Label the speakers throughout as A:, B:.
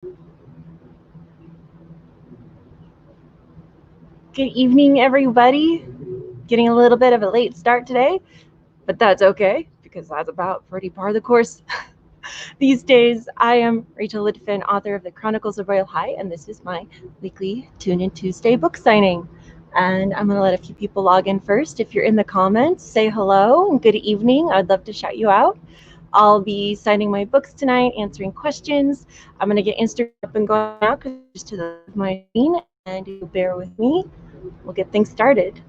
A: Good evening, everybody. Getting a little bit of a late start today, but that's okay because that's about pretty par the course these days. I am Rachel Lidfin, author of The Chronicles of Royal High, and this is my weekly Tune In Tuesday book signing. And I'm going to let a few people log in first. If you're in the comments, say hello and good evening. I'd love to shout you out. I'll be signing my books tonight, answering questions. I'm going to get Instagram up and going now because it's just to the left of my screen, and you bear with me. We'll get things started.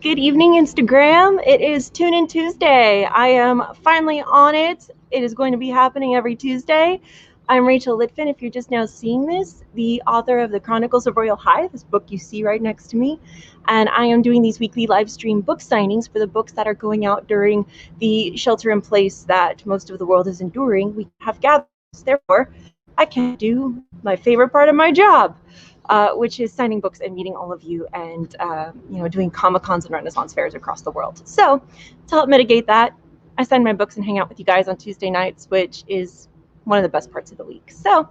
A: Good evening, Instagram. It is Tune In Tuesday. I am finally on it. It is going to be happening every Tuesday. I'm Rachel Litfin, if you're just now seeing this, the author of The Chronicles of Royal High, this book you see right next to me. And I am doing these weekly live stream book signings for the books that are going out during the shelter in place that most of the world is enduring. We have gatherings, therefore, I can do my favorite part of my job. Which is signing books and meeting all of you and doing Comic-Cons and Renaissance fairs across the world. So to help mitigate that, I sign my books and hang out with you guys on Tuesday nights, which is one of the best parts of the week. So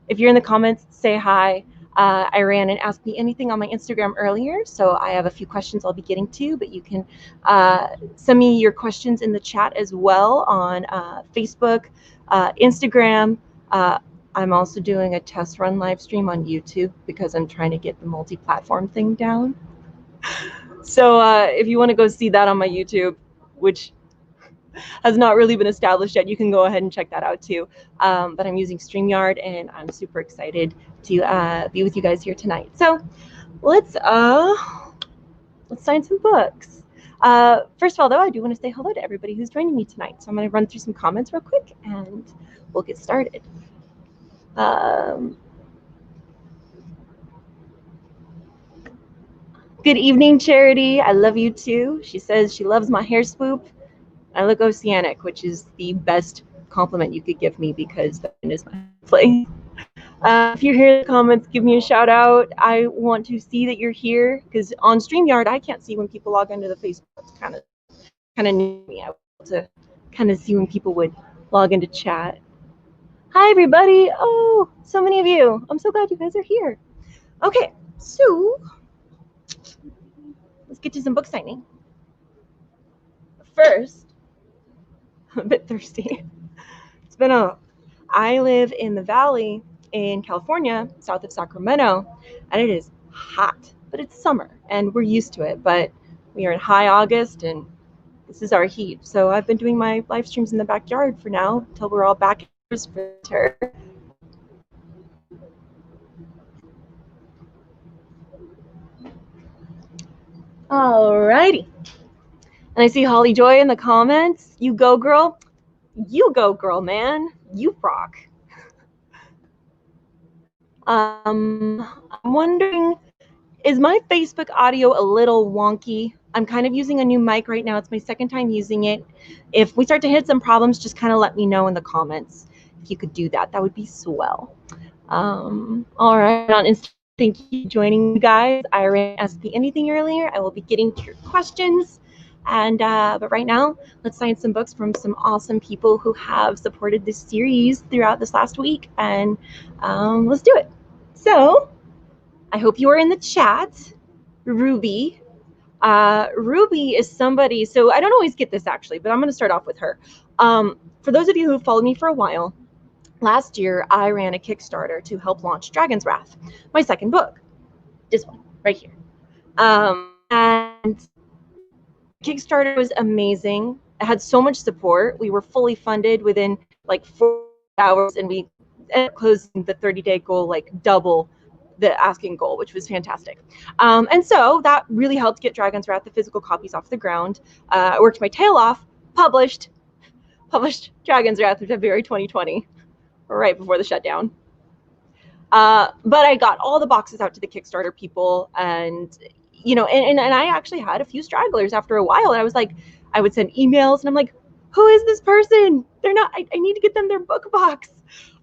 A: if you're in the comments, say hi. I ran and asked me anything on my Instagram earlier, so I have a few questions I'll be getting to, but you can send me your questions in the chat as well on Facebook, Instagram. I'm also doing a test run live stream on YouTube because I'm trying to get the multi-platform thing down. So if you want to go see that on my YouTube, which has not really been established yet, you can go ahead and check that out too. But I'm using StreamYard, and I'm super excited to be with you guys here tonight. So let's sign some books. First of all, though, I do want to say hello to everybody who's joining me tonight. So I'm going to run through some comments real quick, and we'll get started. Good evening, Charity. I love you too. She says she loves my hair swoop. I look oceanic, which is the best compliment you could give me because that is my place. If you're here in the comments, give me a shout out. I want to see that you're here because on StreamYard, I can't see when people log into the Facebook. It's kind of new to me. I want to kind of see when people would log into chat. Hi, everybody. Oh, so many of you. I'm so glad you guys are here. Okay, so let's get to some book signing. First, I'm a bit thirsty. I live in the Valley in California, south of Sacramento, and it is hot, but it's summer, and we're used to it, but we are in high August, and this is our heat. So I've been doing my live streams in the backyard for now, until we're all back for winter. Alrighty. And I see Holly Joy in the comments. You go, girl. You go, girl, man. You rock. I'm wondering, is my Facebook audio a little wonky? I'm kind of using a new mic right now. It's my second time using it. If we start to hit some problems, just kind of let me know in the comments. If you could do that, that would be swell. All right, on Instagram, thank you for joining me, guys. I ran Ask Me Anything earlier. I will be getting to your questions. And but right now, let's sign some books from some awesome people who have supported this series throughout this last week. And let's do it. So I hope you are in the chat. Ruby. Ruby is somebody, so I don't always get this actually, but I'm going to start off with her. For those of you who followed me for a while, last year I ran a Kickstarter to help launch Dragon's Wrath, my second book. This one right here. And Kickstarter was amazing. It had so much support. We were fully funded within like 4 hours, and we ended up closing the 30-day goal like double the asking goal, which was fantastic. And so that really helped get Dragon's Wrath, the physical copies, off the ground. I worked my tail off, published Dragon's Wrath in February 2020, right before the shutdown. But I got all the boxes out to the Kickstarter people, and and I actually had a few stragglers after a while. And I was like, I would send emails, and I'm like, who is this person? They're not. I need to get them their book box.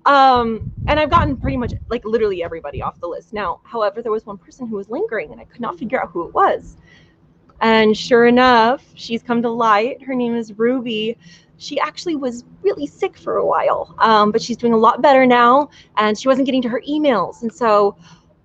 A: And I've gotten pretty much like literally everybody off the list now. However, there was one person who was lingering, and I could not figure out who it was. And sure enough, she's come to light. Her name is Ruby. She actually was really sick for a while, but she's doing a lot better now, and she wasn't getting to her emails. And so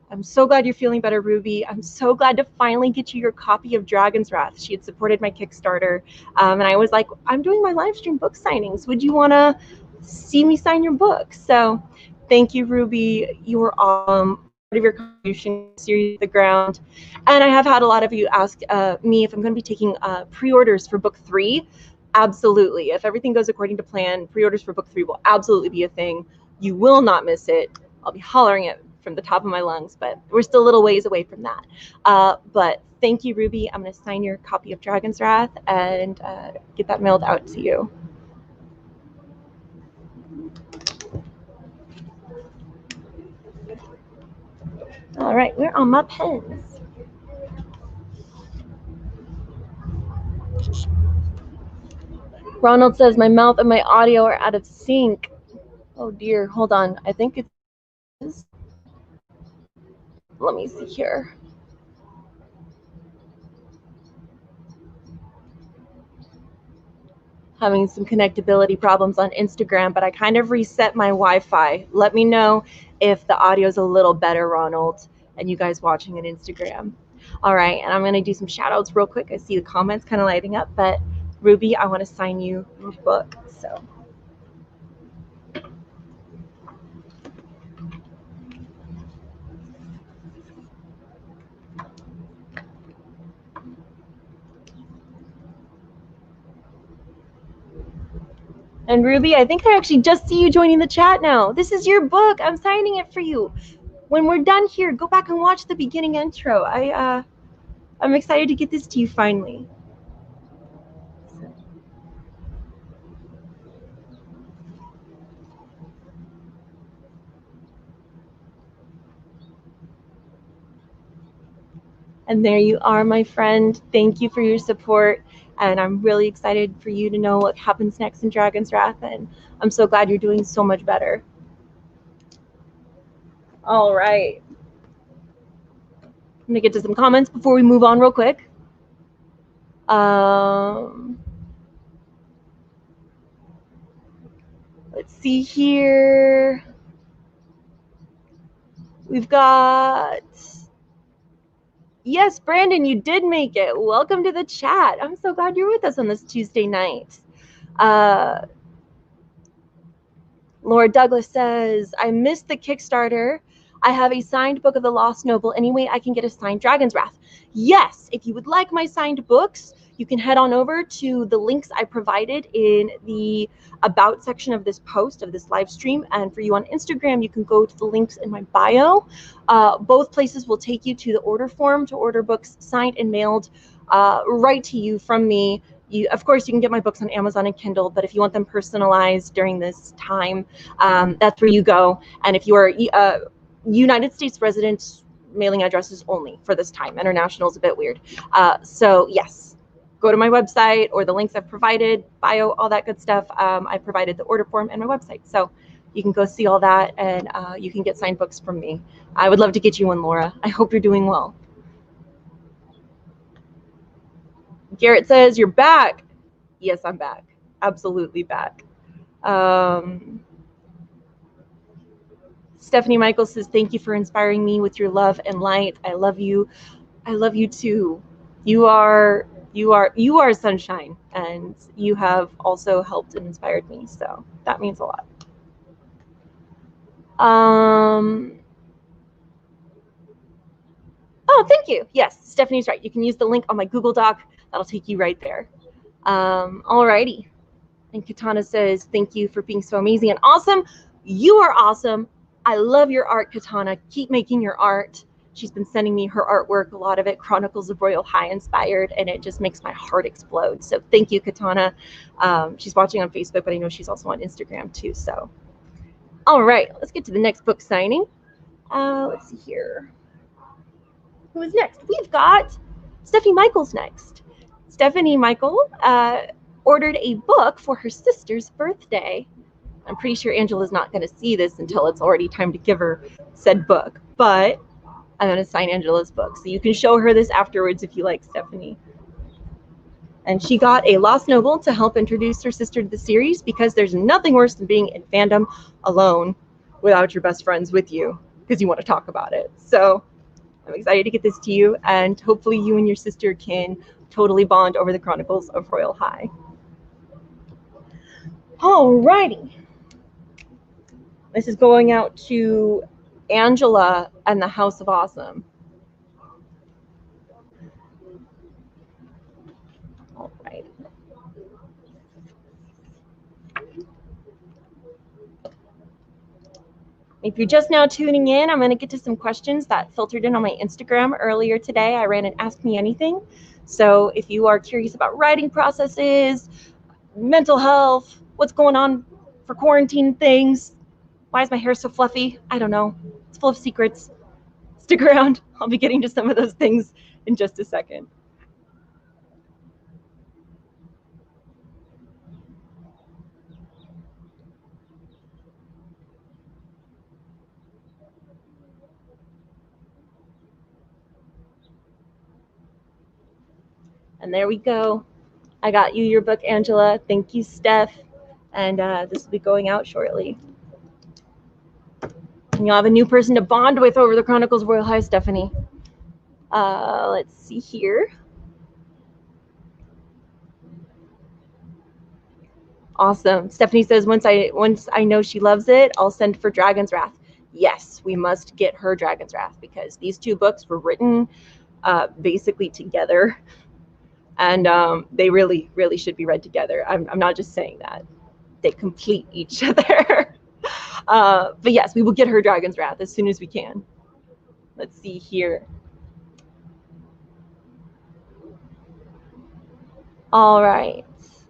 A: I'm so glad you're feeling better, Ruby. I'm so glad to finally get you your copy of Dragon's Wrath. She had supported my Kickstarter, and I was like, I'm doing my live stream book signings. Would you want to see me sign your book? So thank you, Ruby. You were awesome. Part of your contribution series the ground. And I have had a lot of you ask me if I'm going to be taking pre-orders for book 3. Absolutely. If everything goes according to plan, pre-orders for book 3 will absolutely be a thing. You will not miss it. I'll be hollering it from the top of my lungs, but we're still a little ways away from that. But thank you, Ruby. I'm going to sign your copy of Dragon's Wrath and get that mailed out to you. All right, where are my pens? Ronald says my mouth and my audio are out of sync. Oh dear, hold on. I think it is. Let me see here. Having some connectability problems on Instagram, but I kind of reset my Wi-Fi. Let me know if the audio is a little better, Ronald, and you guys watching on Instagram. All right, and I'm going to do some shout outs real quick. I see the comments kind of lighting up, but Ruby, I want to sign you your book. So. And Ruby, I think I actually just see you joining the chat now. This is your book. I'm signing it for you. When we're done here, go back and watch the beginning intro. I'm excited to get this to you finally. And there you are, my friend. Thank you for your support. And I'm really excited for you to know what happens next in Dragon's Wrath. And I'm so glad you're doing so much better. All right. I'm going to get to some comments before we move on real quick. Let's see here. We've got... Yes, Brandon, you did make it. Welcome to the chat. I'm so glad you're with us on this Tuesday night. Laura Douglas says, I missed the Kickstarter. I have a signed book of The Lost Noble. Anyway, I can get a signed Dragon's Wrath. Yes, if you would like my signed books, you can head on over to the links I provided in the About section of this post, of this live stream. And for you on Instagram, you can go to the links in my bio. Both places will take you to the order form to order books signed and mailed right to you from me. Of course, you can get my books on Amazon and Kindle, but if you want them personalized during this time, that's where you go. And if you are United States residents, mailing addresses only for this time. International is a bit weird. So yes, go to my website or the links I've provided, bio, all that good stuff. I provided the order form and my website. So you can go see all that, and you can get signed books from me. I would love to get you one, Laura. I hope you're doing well. Garrett says, you're back. Yes, I'm back. Absolutely back. Stephanie Michaels says, thank you for inspiring me with your love and light. I love you. I love you too. You are sunshine, and you have also helped and inspired me. So that means a lot. Oh, thank you. Yes, Stephanie's right. You can use the link on my Google Doc. That'll take you right there. Alrighty. And Katana says, thank you for being so amazing and awesome. You are awesome. I love your art, Katana. Keep making your art. She's been sending me her artwork, a lot of it Chronicles of Royal High inspired, and it just makes my heart explode. So thank you, Katana. She's watching on Facebook, but I know she's also on Instagram too. So, all right, let's get to the next book signing. Let's see here. Who is next? We've got Stephanie Michaels next. Stephanie Michael ordered a book for her sister's birthday. I'm pretty sure Angela's not going to see this until it's already time to give her said book, but I'm going to sign Angela's book. So you can show her this afterwards if you like, Stephanie. And she got a Lost Noble to help introduce her sister to the series, because there's nothing worse than being in fandom alone without your best friends with you because you want to talk about it. So I'm excited to get this to you, and hopefully you and your sister can totally bond over the Chronicles of Royal High. Alrighty. This is going out to Angela and the House of Awesome. All right. If you're just now tuning in, I'm going to get to some questions that filtered in on my Instagram earlier today. I ran an Ask Me Anything. So if you are curious about writing processes, mental health, what's going on for quarantine things, why is my hair so fluffy? I don't know. It's full of secrets. Stick around. I'll be getting to some of those things in just a second. And there we go. I got you your book, Angela. Thank you, Steph. And this will be going out shortly. And you'll have a new person to bond with over the Chronicles of Royal High, Stephanie. Let's see here. Awesome. Stephanie says, once I know she loves it, I'll send for Dragon's Wrath. Yes, we must get her Dragon's Wrath, because these two books were written basically together. And they really, really should be read together. I'm not just saying that. They complete each other. But yes, we will get her Dragon's Wrath as soon as we can. Let's see here. All right.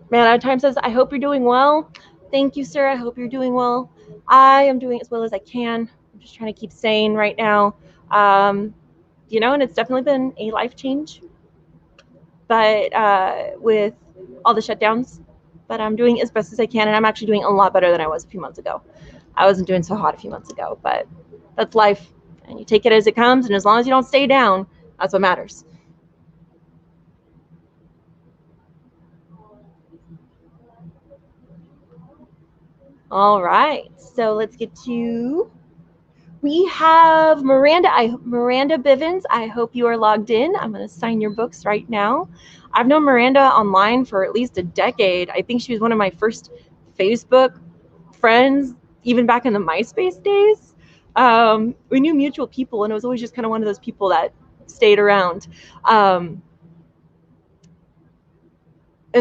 A: Man Out of Time says, I hope you're doing well. Thank you, sir. I hope you're doing well. I am doing as well as I can. I'm just trying to keep sane right now. You know, and it's definitely been a life change. But with all the shutdowns, but I'm doing as best as I can, and I'm actually doing a lot better than I was a few months ago. I wasn't doing so hot a few months ago, but that's life, and you take it as it comes, and as long as you don't stay down, that's what matters. All right, so let's get to, we have Miranda Bivens. I hope you are logged in. I'm going to sign your books right now. I've known Miranda online for at least a decade. I think she was one of my first Facebook friends, even back in the MySpace days. We knew mutual people, and it was always just kind of one of those people that stayed around. And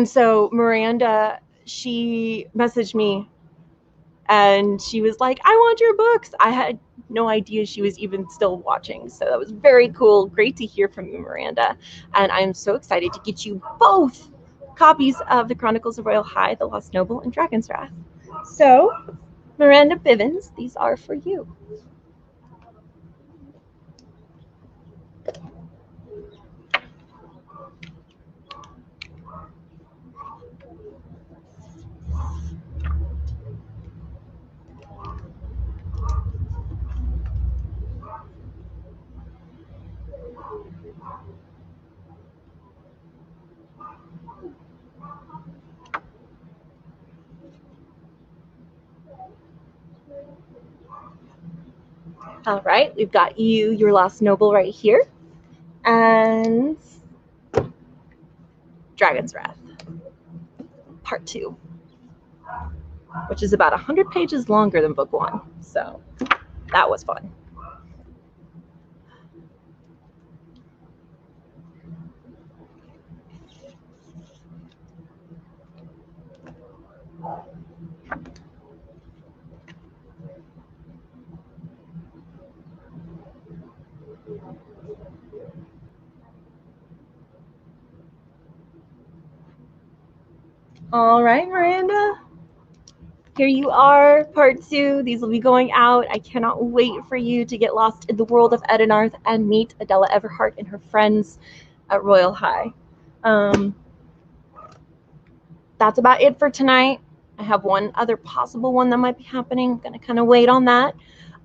A: so Miranda, she messaged me, and she was like, I want your books. I had no idea she was even still watching. So that was very cool. Great to hear from you, Miranda. And I'm so excited to get you both copies of the Chronicles of Royal High, The Lost Noble, and Dragon's Wrath. So, Miranda Bivens, these are for you. All right, we've got you, your Lost Noble right here, and Dragon's Wrath, Part 2, which is about 100 pages longer than Book 1, so that was fun. All right, Miranda. Here you are, Part 2. These will be going out. I cannot wait for you to get lost in the world of Edenarth and meet Adela Everhart and her friends at Royal High. That's about it for tonight. I have one other possible one that might be happening. I'm going to kind of wait on that.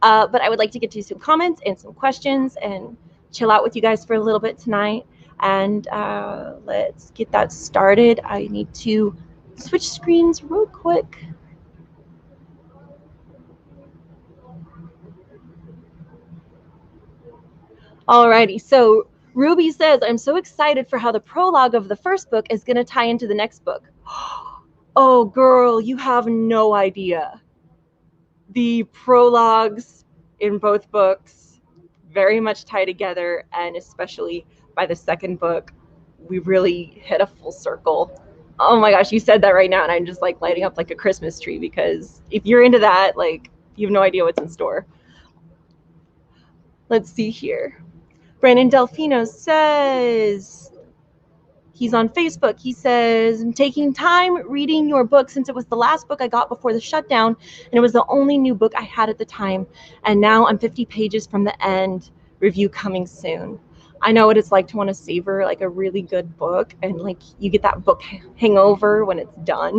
A: But I would like to get to some comments and some questions and chill out with you guys for a little bit tonight. And let's get that started. I need to switch screens real quick. Alrighty, so Ruby says, I'm so excited for how the prologue of the first book is going to tie into the next book. Oh, girl, you have no idea. The prologues in both books very much tie together, and especially by the second book, we really hit a full circle. Oh my gosh, you said that right now, and I'm just like lighting up like a Christmas tree, because if you're into that, like, you have no idea what's in store. Let's see here. Brandon Delfino says, he's on Facebook. He says, I'm taking time reading your book since it was the last book I got before the shutdown, and it was the only new book I had at the time. And now I'm 50 pages from the end. Review coming soon. I know what it's like to want to savor like a really good book, and like you get that book hangover when it's done,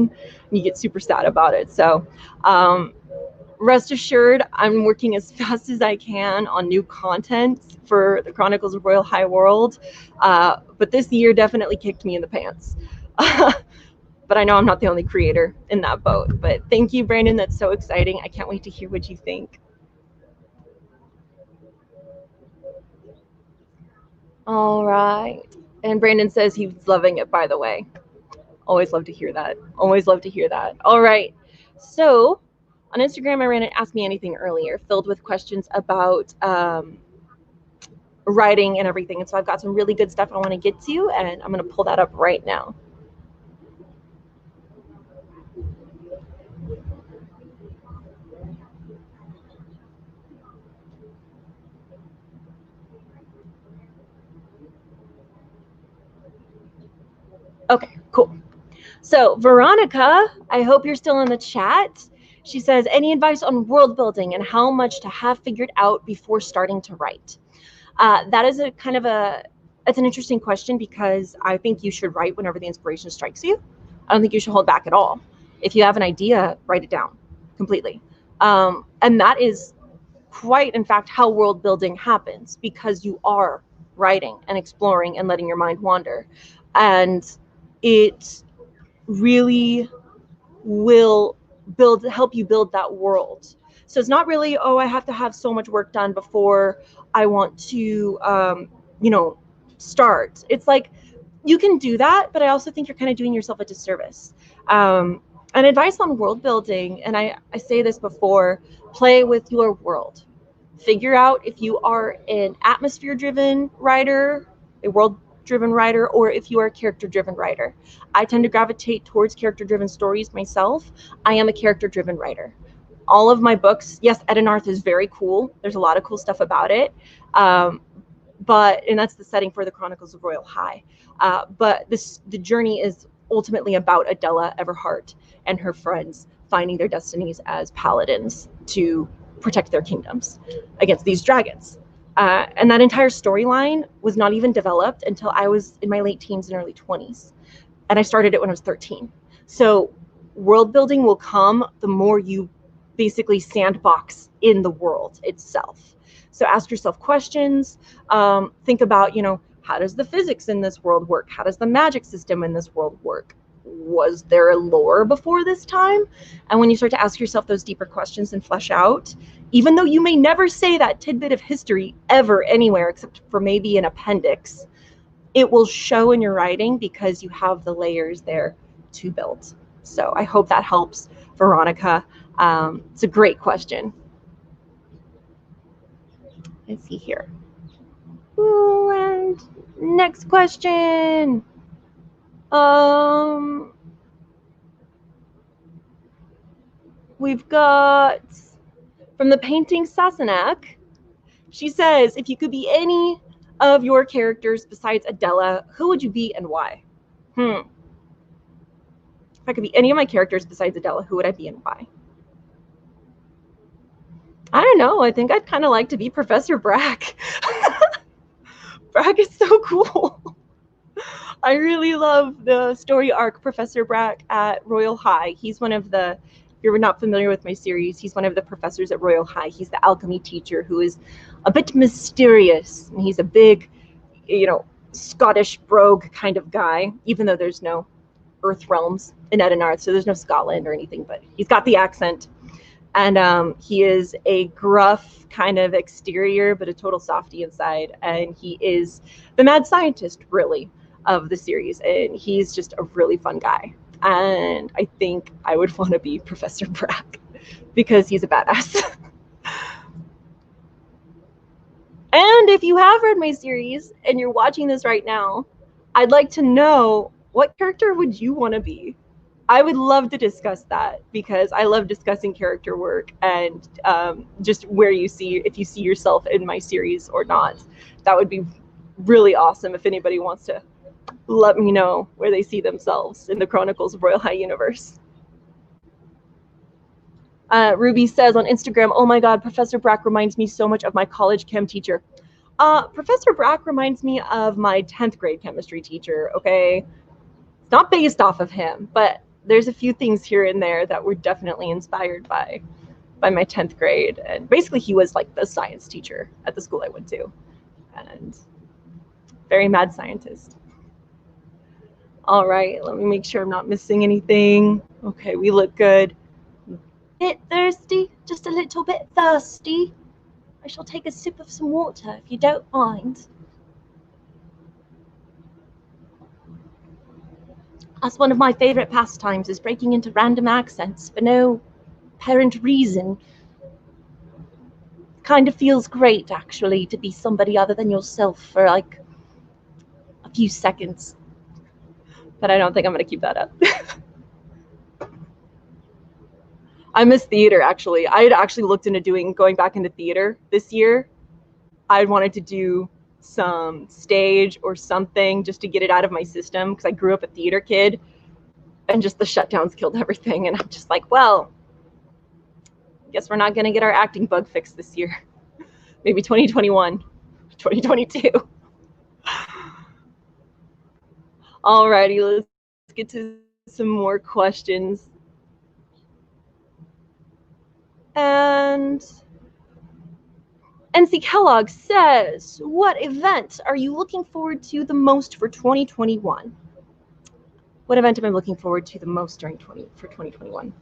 A: and you get super sad about it. So rest assured, I'm working as fast as I can on new content for the Chronicles of Royal High World, but this year definitely kicked me in the pants. But I know I'm not the only creator in that boat. But thank you, Brandon. That's so exciting. I can't wait to hear what you think. All right. And Brandon says he's loving it, by the way. Always love to hear that. Always love to hear that. All right. So on Instagram, I ran an Ask Me Anything earlier, filled with questions about writing and everything. And so I've got some really good stuff I want to get to, and I'm going to pull that up right now. Okay, cool. So Veronica, I hope you're still in the chat. She says, any advice on world building and how much to have figured out before starting to write? That is a kind of it's an interesting question, because I think you should write whenever the inspiration strikes you. I don't think you should hold back at all. If you have an idea, write it down completely. And that is quite, in fact, how world building happens, because you are writing and exploring and letting your mind wander. And it really will help you build that world. So it's not really, oh, I have to have so much work done before I want to, start. It's like, you can do that, but I also think you're kind of doing yourself a disservice. And advice on world building, and I say this before, play with your world. Figure out if you are an atmosphere-driven writer, a world-driven writer, or if you are a character-driven writer. I tend to gravitate towards character-driven stories myself. I am a character-driven writer. All of my books, yes, Edenarth is very cool. There's a lot of cool stuff about it. And that's the setting for the Chronicles of Royal High. But the journey is ultimately about Adela Everhart and her friends finding their destinies as paladins to protect their kingdoms against these dragons. And that entire storyline was not even developed until I was in my late teens and early 20s. And I started it when I was 13. So world building will come the more you basically sandbox in the world itself. So ask yourself questions. Think about, how does the physics in this world work? How does the magic system in this world work? Was there a lore before this time? And when you start to ask yourself those deeper questions and flesh out, even though you may never say that tidbit of history ever anywhere except for maybe an appendix, it will show in your writing because you have the layers there to build. So I hope that helps, Veronica. It's a great question. Let's see here. Ooh, and next question. We've got from the painting Sassenach. She says, if you could be any of your characters besides Adela, who would you be and why? If I could be any of my characters besides Adela, who would I be and why? I don't know. I think I'd kind of like to be Professor Brack. Brack is so cool. I really love the story arc Professor Brack at Royal High. He's one of the, if you're not familiar with my series, he's one of the professors at Royal High. He's the alchemy teacher who is a bit mysterious. And he's a big, Scottish brogue kind of guy, even though there's no Earth realms in Edenarth, so there's no Scotland or anything, but he's got the accent. And he is a gruff kind of exterior, but a total softie inside. And he is the mad scientist, really, of the series. And he's just a really fun guy. And I think I would want to be Professor Brack because he's a badass. And if you have read my series and you're watching this right now, I'd like to know, what character would you want to be? I would love to discuss that because I love discussing character work and just where you see, if you see yourself in my series or not. That would be really awesome if anybody wants to let me know where they see themselves in the Chronicles of Royal High Universe. Ruby says on Instagram, oh my God, Professor Brack reminds me so much of my college chem teacher. Professor Brack reminds me of my 10th grade chemistry teacher, okay? It's not based off of him, but there's a few things here and there that were definitely inspired by my 10th grade. And basically he was like the science teacher at the school I went to. And very mad scientist. All right, let me make sure I'm not missing anything. Okay, we look good. Bit thirsty, just a little bit thirsty. I shall take a sip of some water if you don't mind. That's one of my favorite pastimes, is breaking into random accents for no apparent reason. Kind of feels great, actually, to be somebody other than yourself for like a few seconds. But I don't think I'm going to keep that up. I miss theater, actually. I had actually looked into going back into theater this year. I wanted to do some stage or something just to get it out of my system because I grew up a theater kid and just the shutdowns killed everything. And I'm just like, well, I guess we're not going to get our acting bug fixed this year. Maybe 2021, 2022. Alrighty, let's get to some more questions. And NC Kellogg says, what event are you looking forward to the most for 2021? What event am I looking forward to the most for 2021?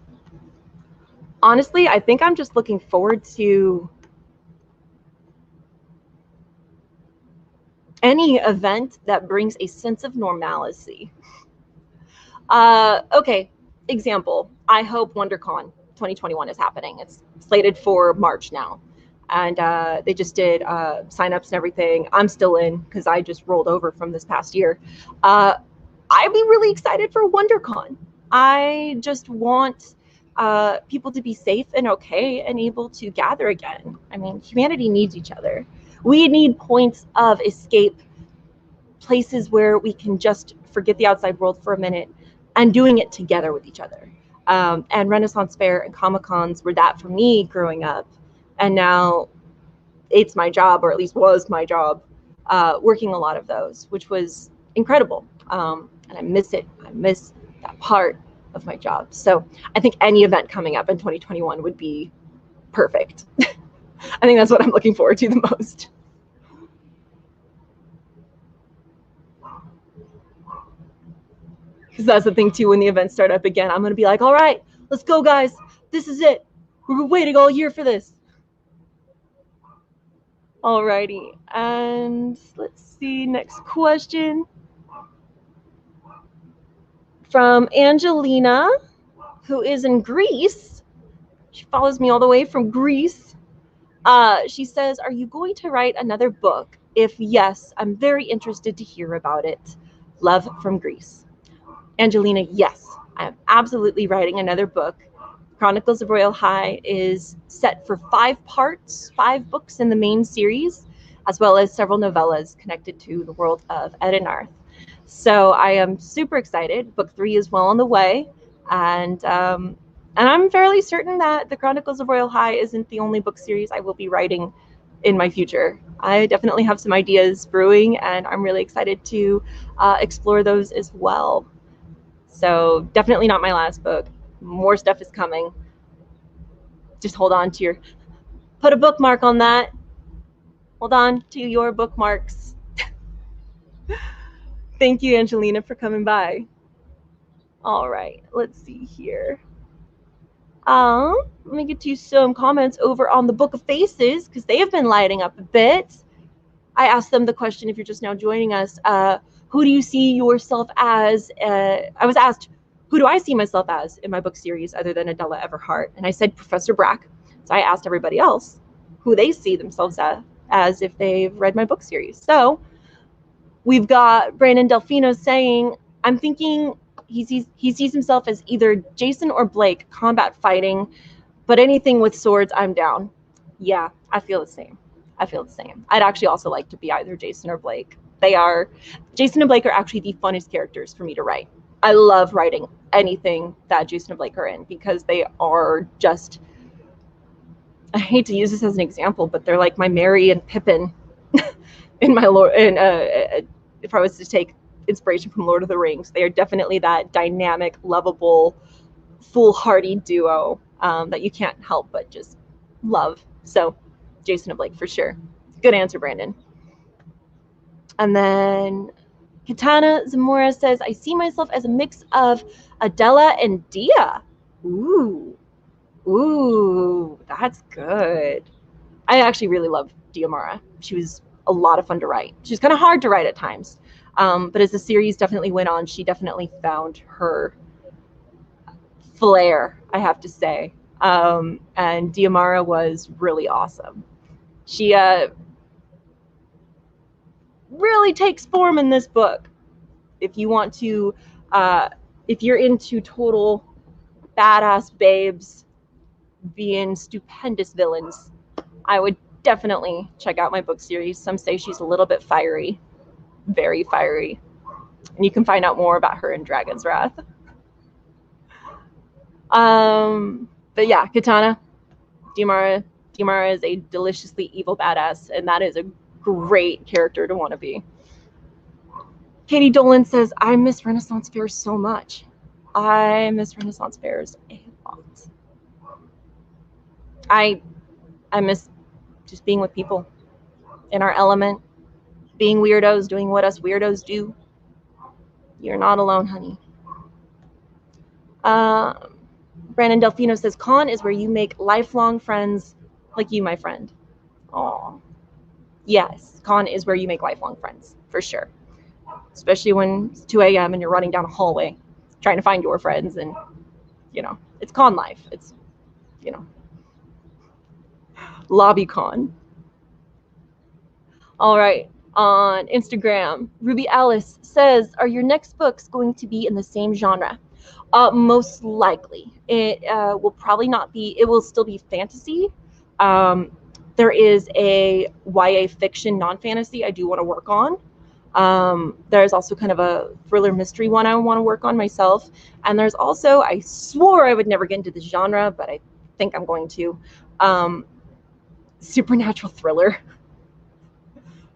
A: Honestly, I think I'm just looking forward to any event that brings a sense of normalcy. Okay, example, I hope WonderCon 2021 is happening. It's slated for March now. And they just did signups and everything. I'm still in because I just rolled over from this past year. I'd be really excited for WonderCon. I just want people to be safe and okay and able to gather again. I mean, humanity needs each other. We need points of escape, places where we can just forget the outside world for a minute and doing it together with each other. And Renaissance Fair and Comic-Cons were that for me growing up. And now it's my job, or at least was my job, working a lot of those, which was incredible. And I miss it. I miss that part of my job. So I think any event coming up in 2021 would be perfect. I think that's what I'm looking forward to the most. Because that's the thing too, when the events start up again, I'm going to be like, all right, let's go guys. This is it. We were waiting all year for this. Alrighty, and let's see, next question. From Angelina, who is in Greece. She follows me all the way from Greece. She says, are you going to write another book? If yes, I'm very interested to hear about it. Love from Greece. Angelina, yes, I am absolutely writing another book. Chronicles of Royal High is set for 5 parts, 5 books in the main series, as well as several novellas connected to the world of Edenarth. So I am super excited. Book 3 is well on the way, and I'm fairly certain that the Chronicles of Royal High isn't the only book series I will be writing in my future. I definitely have some ideas brewing, and I'm really excited to explore those as well. So definitely not my last book. More stuff is coming. Just hold on to put a bookmark on that. Hold on to your bookmarks. Thank you, Angelina, for coming by. All right, let's see here. Let me get to some comments over on the Book of Faces because they have been lighting up a bit. I asked them the question, if you're just now joining us, who do you see yourself as? I was asked, who do I see myself as in my book series other than Adela Everhart? And I said Professor Brack. So I asked everybody else who they see themselves as if they've read my book series. So we've got Brandon Delfino saying, I'm thinking he sees himself as either Jason or Blake, combat fighting, but anything with swords, I'm down. Yeah, I feel the same. I'd actually also like to be either Jason or Blake. Jason and Blake are actually the funnest characters for me to write. I love writing anything that Jason and Blake are in because they are just, I hate to use this as an example, but they're like my Merry and Pippin in my Lord. If I was to take inspiration from Lord of the Rings, they are definitely that dynamic, lovable, foolhardy duo that you can't help but just love. So Jason and Blake for sure. Good answer, Brandon. And then Katana Zamora says, I see myself as a mix of Adela and Dia. Ooh, that's good. I actually really love Dia Mara. She was a lot of fun to write. She's kind of hard to write at times. But as the series definitely went on, she definitely found her flair, I have to say. And Diamara was really awesome. She really takes form in this book. If you want to, if you're into total badass babes being stupendous villains, I would definitely check out my book series. Some say she's a little bit fiery, very fiery. And you can find out more about her in Dragon's Wrath. But yeah, Katana, Diamara is a deliciously evil badass, and that is a great character to want to be. Katie Dolan says, I miss Renaissance fairs so much. I miss Renaissance fairs a lot. I miss just being with people in our element, being weirdos, doing what us weirdos do. You're not alone, honey. Brandon Delfino says, con is where you make lifelong friends like you, my friend. Aw. Yes, con is where you make lifelong friends, for sure. Especially when it's 2 a.m. and you're running down a hallway trying to find your friends, and, you know, it's con life. It's, you know, lobby con. All right, on Instagram, Ruby Alice says, are your next books going to be in the same genre? Most likely. It will probably not be, it will still be fantasy. There is a YA fiction non-fantasy I do want to work on. There's also kind of a thriller mystery one I want to work on myself. And there's also, I swore I would never get into this genre, but I think I'm going to, supernatural thriller.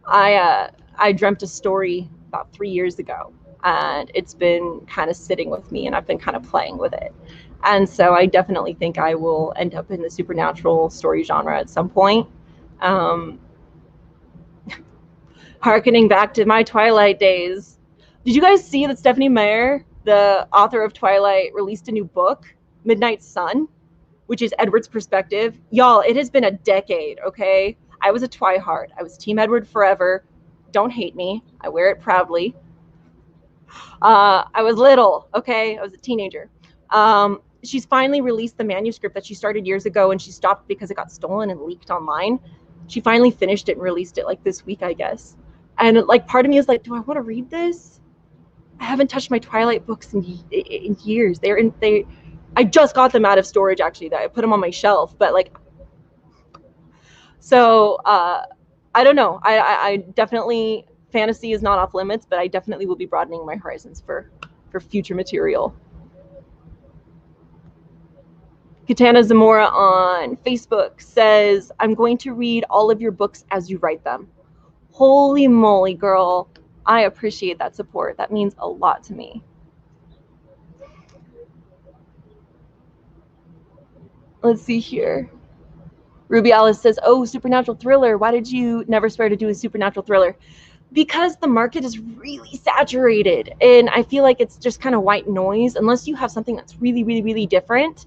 A: I dreamt a story about 3 years ago, and it's been kind of sitting with me, and I've been kind of playing with it. And so I definitely think I will end up in the supernatural story genre at some point. Harkening back to my Twilight days. Did you guys see that Stephanie Meyer, the author of Twilight, released a new book, Midnight Sun, which is Edward's perspective? Y'all, it has been a decade, okay? I was a Twihard. I was Team Edward forever. Don't hate me. I wear it proudly. I was little, okay? I was a teenager. She's finally released the manuscript that she started years ago, and she stopped because it got stolen and leaked online. She finally finished it and released it like this week, I guess. And like part of me is like, do I want to read this? I haven't touched my Twilight books in years. I just got them out of storage, actually. That I put them on my shelf, but like, so I don't know. I definitely, fantasy is not off limits, but I definitely will be broadening my horizons for future material. Katana Zamora on Facebook says, I'm going to read all of your books as you write them. Holy moly, girl. I appreciate that support. That means a lot to me. Let's see here. Ruby Alice says, oh, supernatural thriller. Why did you never swear to do a supernatural thriller? because the market is really saturated, and I feel like it's just kind of white noise unless you have something that's really, really, really different.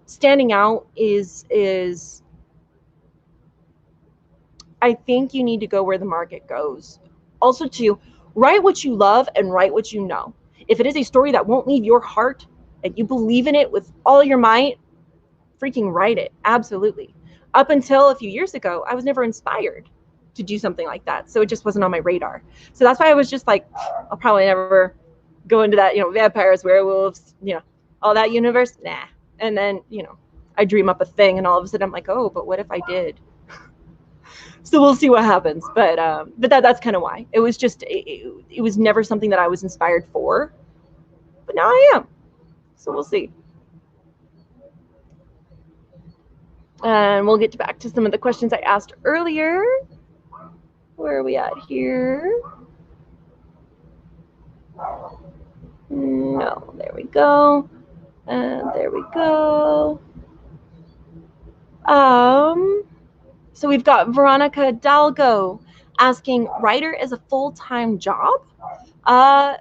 A: Standing out is I think you need to go where the market goes. Also, to write what you love and write what you know. If it is a story that won't leave your heart and you believe in it with all your might, freaking write it. Absolutely. Up until a few years ago, I was never inspired to do something like that. So it just wasn't on my radar. So that's why I was just like, I'll probably never go into that, vampires, werewolves, all that universe. Nah. And then, I dream up a thing and all of a sudden I'm like, oh, but what if I did? So we'll see what happens. But that's kind of why. It was just, it was never something that I was inspired for. But now I am. So we'll see. And we'll get back to some of the questions I asked earlier. Where are we at here? No, there we go. And there we go. So we've got Veronica Dalgo asking, writer is a full-time job? I'm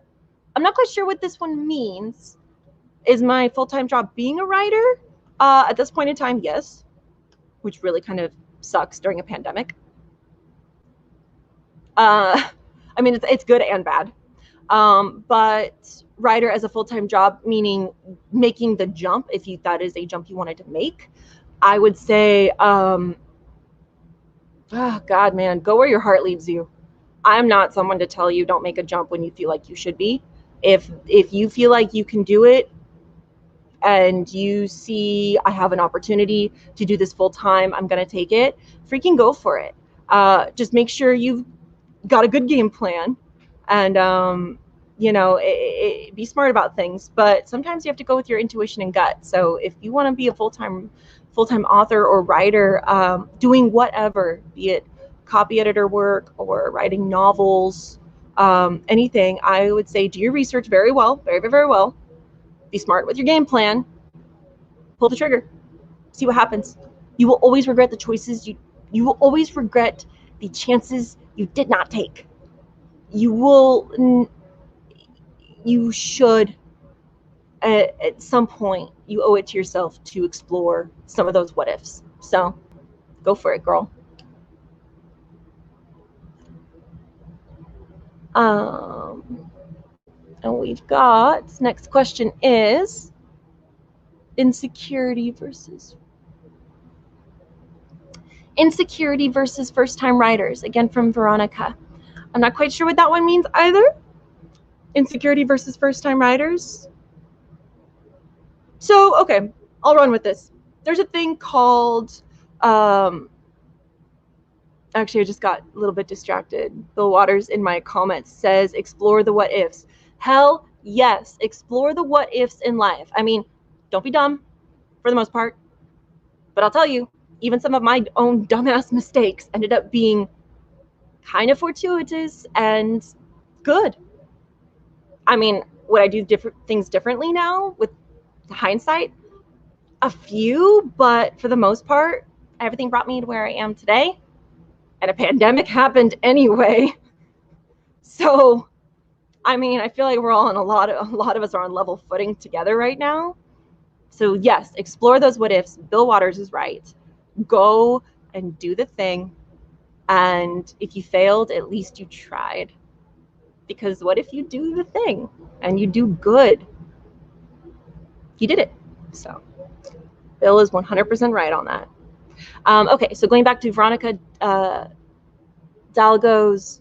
A: not quite sure what this one means. Is my full-time job being a writer? At this point in time, yes, which really kind of sucks during a pandemic. I mean, it's good and bad. But writer as a full-time job, meaning making the jump, if that is a jump you wanted to make, I would say, oh God, man, go where your heart leads you. I'm not someone to tell you don't make a jump when you feel like you should be. If you feel like you can do it and you see I have an opportunity to do this full time, I'm going to take it, freaking go for it. Just make sure you've got a good game plan and, be smart about things. But sometimes you have to go with your intuition and gut. So if you want to be a full-time author or writer, doing whatever, be it copy editor work or writing novels, anything, I would say do your research very well, very, very, very well. Be smart with your game plan. Pull the trigger. See what happens. You will always regret the choices. You will always regret the chances you did not take. You should, at some point, you owe it to yourself to explore some of those what ifs. So go for it, girl. And we've got, next question is insecurity versus first-time writers, again from Veronica. I'm not quite sure what that one means either. Insecurity versus first-time writers. So, okay, I'll run with this. There's a thing called, actually, I just got a little bit distracted. Bill Waters in my comments says, explore the what ifs. Hell yes, explore the what ifs in life. I mean, don't be dumb for the most part. But I'll tell you, even some of my own dumbass mistakes ended up being kind of fortuitous and good. I mean, would I do different things differently now with hindsight? A few, but for the most part, everything brought me to where I am today. And a pandemic happened anyway. So, I mean, I feel like we're all on a lot of us are on level footing together right now. So yes, explore those what ifs. Bill Waters is right. Go and do the thing. And if you failed, at least you tried. Because what if you do the thing and you do good? You did it. So Bill is 100% right on that. Okay, so going back to Veronica Dalgo's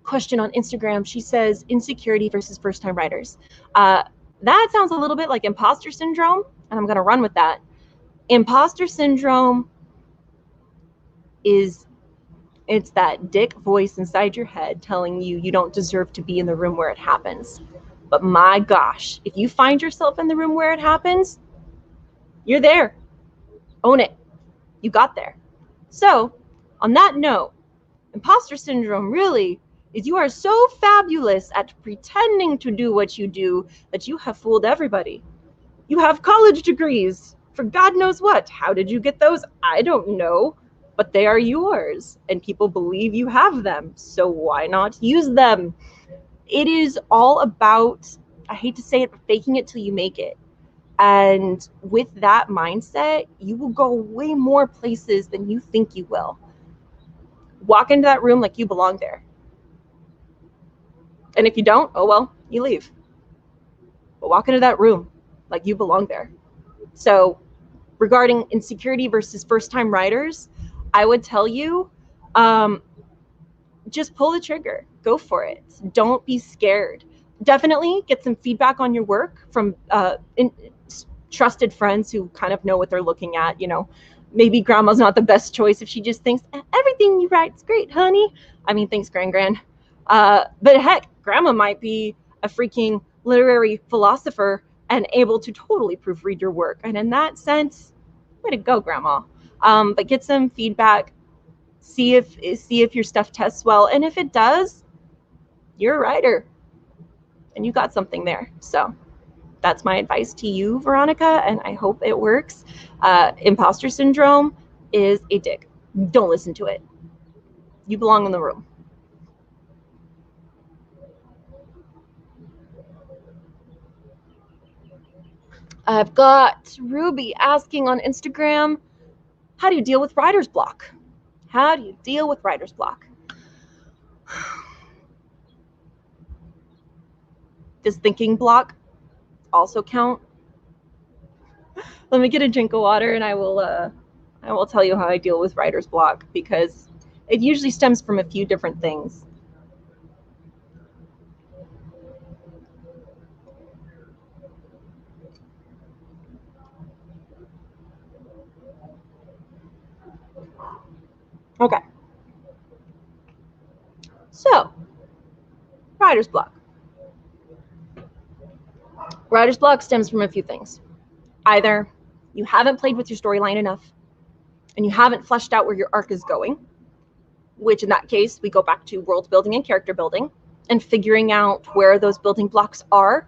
A: question on Instagram, she says insecurity versus first-time writers. That sounds a little bit like imposter syndrome, and I'm going to run with that. Imposter syndrome it's that dick voice inside your head telling you you don't deserve to be in the room where it happens. But my gosh, if you find yourself in the room where it happens, you're there. Own it. You got there. So, on that note, imposter syndrome really is you are so fabulous at pretending to do what you do that you have fooled everybody. You have college degrees for God knows what. How did you get those? I don't know. but they are yours and people believe you have them. So why not use them? It is all about, I hate to say it, but faking it till you make it. And with that mindset, you will go way more places than you think you will. Walk into that room like you belong there. And if you don't, oh well, you leave. But walk into that room like you belong there. So regarding insecurity versus first-time writers, I would tell you, just pull the trigger. Go for it. Don't be scared. Definitely get some feedback on your work from trusted friends who kind of know what they're looking at. You know, maybe grandma's not the best choice if she just thinks everything you write's great, honey. I mean, thanks, Gran. But heck, grandma might be a freaking literary philosopher and able to totally proofread your work. And in that sense, way to go, grandma. But get some feedback. See if your stuff tests well. And if it does, you're a writer and you got something there. So that's my advice to you, Veronica, and I hope it works. Imposter syndrome is a dick. Don't listen to it. You belong in the room. I've got Ruby asking on Instagram, how do you deal with writer's block? How do you deal with writer's block? Does thinking block also count? Let me get a drink of water and I will tell you how I deal with writer's block, because it usually stems from a few different things. Okay. So, writer's block. Writer's block stems from a few things. Either you haven't played with your storyline enough and you haven't fleshed out where your arc is going, which in that case, we go back to world building and character building and figuring out where those building blocks are.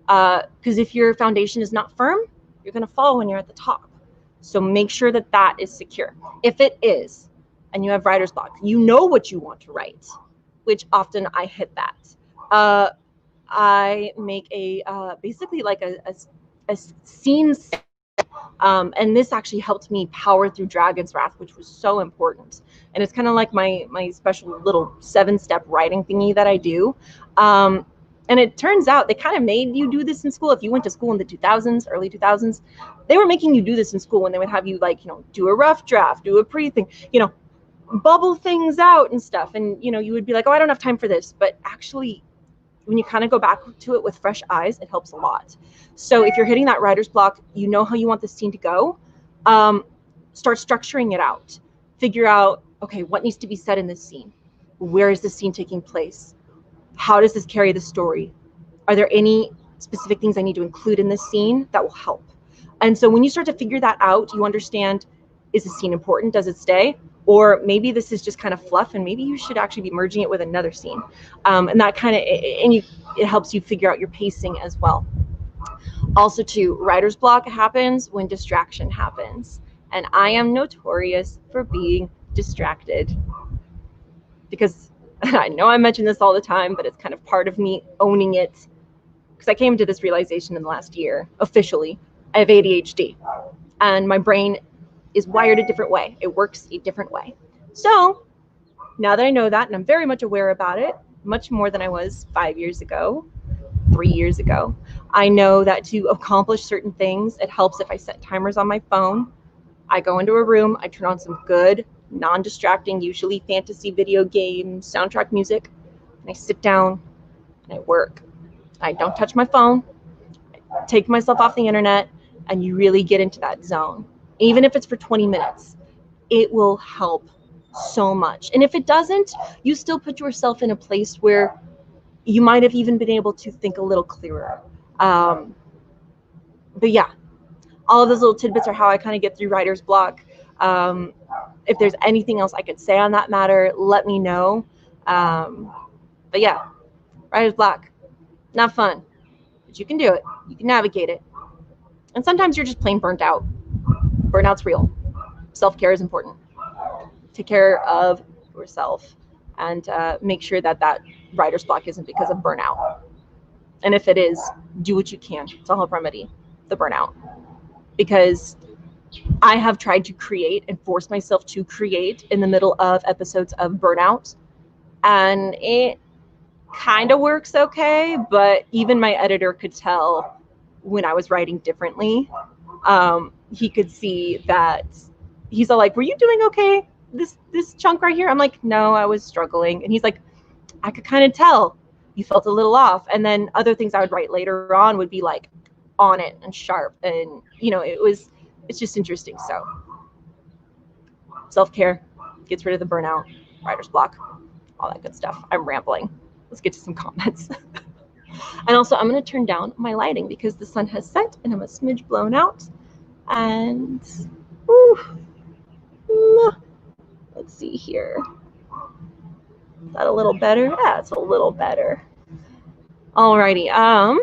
A: Because if your foundation is not firm, you're going to fall when you're at the top. So make sure that that is secure. If it is, and you have writer's block, you know what you want to write, which often I hit that. I make a basically like a scene set. And this actually helped me power through Dragon's Wrath, which was so important. And it's kind of like my special little 7-step writing thingy that I do. And it turns out they kind of made you do this in school. If you went to school in the 2000s, early 2000s, they were making you do this in school when they would have you, like, you know, do a rough draft, do a pre-thing, you know, bubble things out and stuff. And, you know, you would be like, oh, I don't have time for this. But actually, when you kind of go back to it with fresh eyes, it helps a lot. So if you're hitting that writer's block, you know how you want the scene to go, start structuring it out. Figure out, okay, what needs to be said in this scene? Where is this scene taking place? How does this carry the story? Are there any specific things I need to include in this scene that will help? And so when you start to figure that out, you understand, is the scene important? Does it stay? Or maybe this is just kind of fluff and maybe you should actually be merging it with another scene. And that kind of, it helps you figure out your pacing as well. Also too, writer's block happens when distraction happens. And I am notorious for being distracted, because I know I mention this all the time, but it's kind of part of me owning it, because I came to this realization in the last year, officially. I have ADHD and my brain is wired a different way. It works a different way. So now that I know that, and I'm very much aware about it, much more than I was 5 years ago, 3 years ago, I know that to accomplish certain things, it helps if I set timers on my phone. I go into a room, I turn on some good, non-distracting, usually fantasy video game soundtrack music, and I sit down and I work. I don't touch my phone. I take myself off the internet, and you really get into that zone. Even if it's for 20 minutes, it will help so much. And if it doesn't, you still put yourself in a place where you might have even been able to think a little clearer. But yeah, all of those little tidbits are how I kind of get through writer's block. If there's anything else I could say on that matter, let me know. But yeah, writer's block, not fun, but you can do it. You can navigate it. And sometimes you're just plain burnt out. Burnout's real. Self-care is important. take care of yourself and make sure that that writer's block isn't because of burnout. And if it is, do what you can to help remedy the burnout. Because I have tried to create and force myself to create in the middle of episodes of burnout, and it kind of works okay, but even my editor could tell when I was writing differently. He could see that. He's all like, "Were you doing okay this chunk right here?" I'm like, "No, I was struggling." And he's like, "I could kind of tell you felt a little off." And then other things I would write later on would be like on it and sharp, and it's just interesting. So self-care gets rid of the burnout, writer's block, all that good stuff. I'm rambling. Let's get to some comments. And also, I'm going to turn down my lighting because the sun has set and I'm a smidge blown out. And let's see here. Is that a little better? Yeah, it's a little better. Alrighty.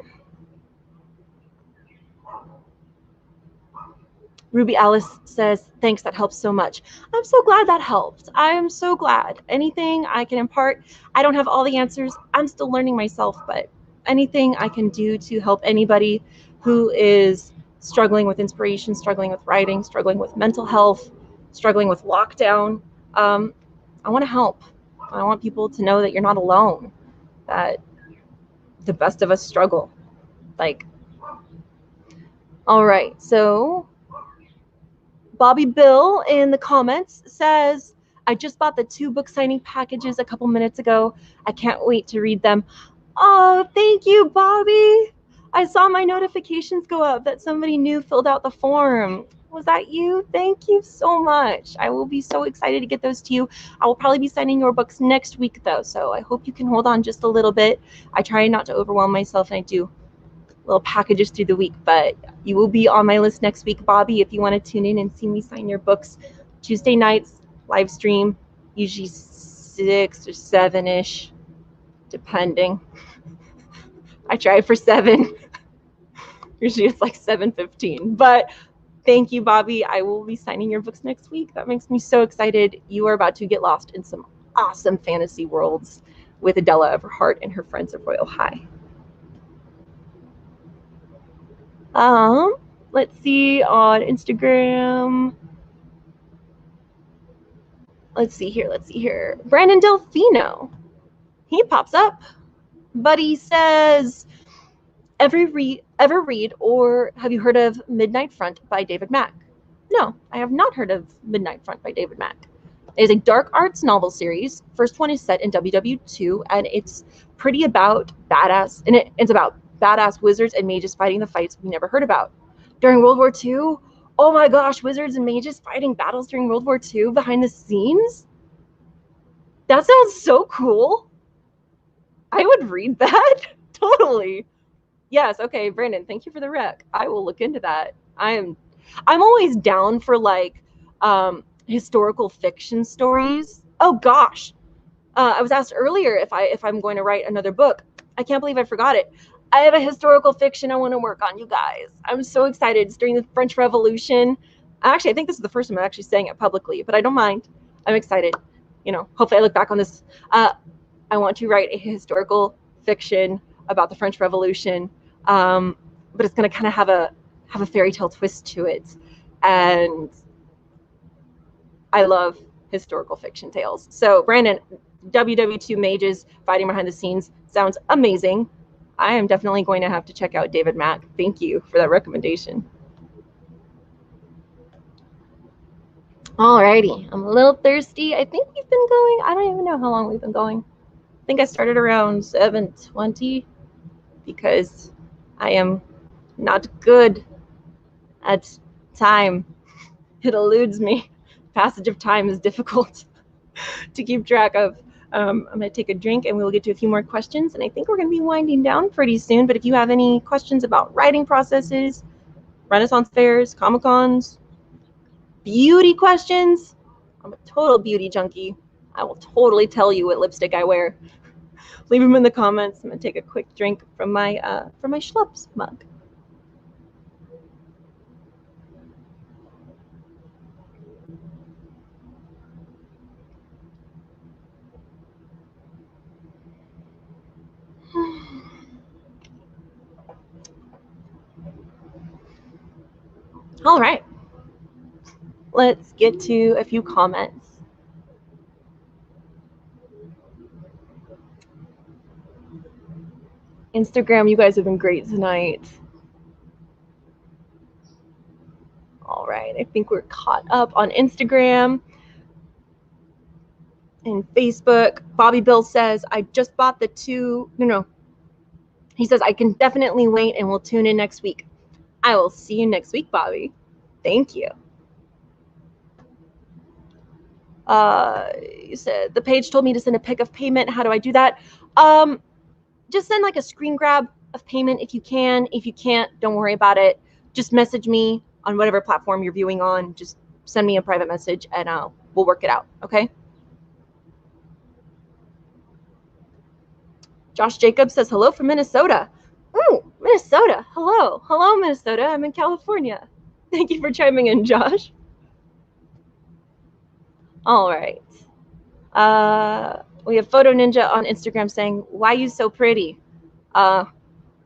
A: Ruby Alice says, thanks, that helps so much. I'm so glad that helped. I am so glad. Anything I can impart, I don't have all the answers. I'm still learning myself, but anything I can do to help anybody who is struggling with inspiration, struggling with writing, struggling with mental health, struggling with lockdown, I want to help. I want people to know that you're not alone, that the best of us struggle. All right, so Bobby Bill in the comments says, I just bought the 2 book signing packages a couple minutes ago. I can't wait to read them. Oh, thank you, Bobby. I saw my notifications go up that somebody new filled out the form. Was that you? Thank you so much. I will be so excited to get those to you. I will probably be signing your books next week, though, so I hope you can hold on just a little bit. I try not to overwhelm myself, and I do little packages through the week, but you will be on my list next week, Bobby, if you want to tune in and see me sign your books. Tuesday nights, live stream, usually 6 or 7-ish, depending. I try for 7. Usually it's like 7:15, but thank you, Bobby. I will be signing your books next week. That makes me so excited. You are about to get lost in some awesome fantasy worlds with Adela Everhart and her friends at Royal High. Let's see on Instagram. Let's see here. Brandon Delfino. He pops up. Buddy says, ever read or have you heard of Midnight Front by David Mack? No, I have not heard of Midnight Front by David Mack. It is a dark arts novel series. First one is set in WW2, and it's pretty about badass, and it's about badass wizards and mages fighting the fights we never heard about. During World War II, oh my gosh, wizards and mages fighting battles during World War II behind the scenes? That sounds so cool. I would read that. Totally. Yes, okay, Brandon, thank you for the rec. I will look into that. I'm always down for like historical fiction stories. Oh gosh. I was asked earlier if I'm going to write another book. I can't believe I forgot it. I have a historical fiction I want to work on, you guys. I'm so excited. It's during the French Revolution. Actually, I think this is the first time I'm actually saying it publicly, but I don't mind. I'm excited. Hopefully I look back on this. I want to write a historical fiction about the French Revolution, but it's going to kind of have a fairy tale twist to it. And I love historical fiction tales. So Brandon, WW2 mages fighting behind the scenes sounds amazing. I am definitely going to have to check out David Mack. Thank you for that recommendation. Alrighty, I'm a little thirsty. I think we've been going, I don't even know how long we've been going. I think I started around 7:20 because I am not good at time. It eludes me. Passage of time is difficult to keep track of. I'm going to take a drink and we will get to a few more questions, and I think we're going to be winding down pretty soon. But if you have any questions about writing processes, Renaissance fairs, Comic-Cons, beauty questions, I'm a total beauty junkie. I will totally tell you what lipstick I wear. Leave them in the comments. I'm going to take a quick drink from my Schlups mug. All right. Let's get to a few comments. Instagram, you guys have been great tonight. All right, I think we're caught up on Instagram and Facebook. Bobby Bill says, I just bought the two, no. He says, I can definitely wait and we'll tune in next week. I will see you next week, Bobby. Thank you. You said, the page told me to send a pic of payment. How do I do that? Just send like a screen grab of payment if you can. If you can't, don't worry about it. Just message me on whatever platform you're viewing on. Just send me a private message and we'll work it out, okay? Josh Jacobs says, hello from Minnesota. Ooh, Minnesota. Hello. Hello, Minnesota. I'm in California. Thank you for chiming in, Josh. All right. We have Photo Ninja on Instagram saying, why you so pretty?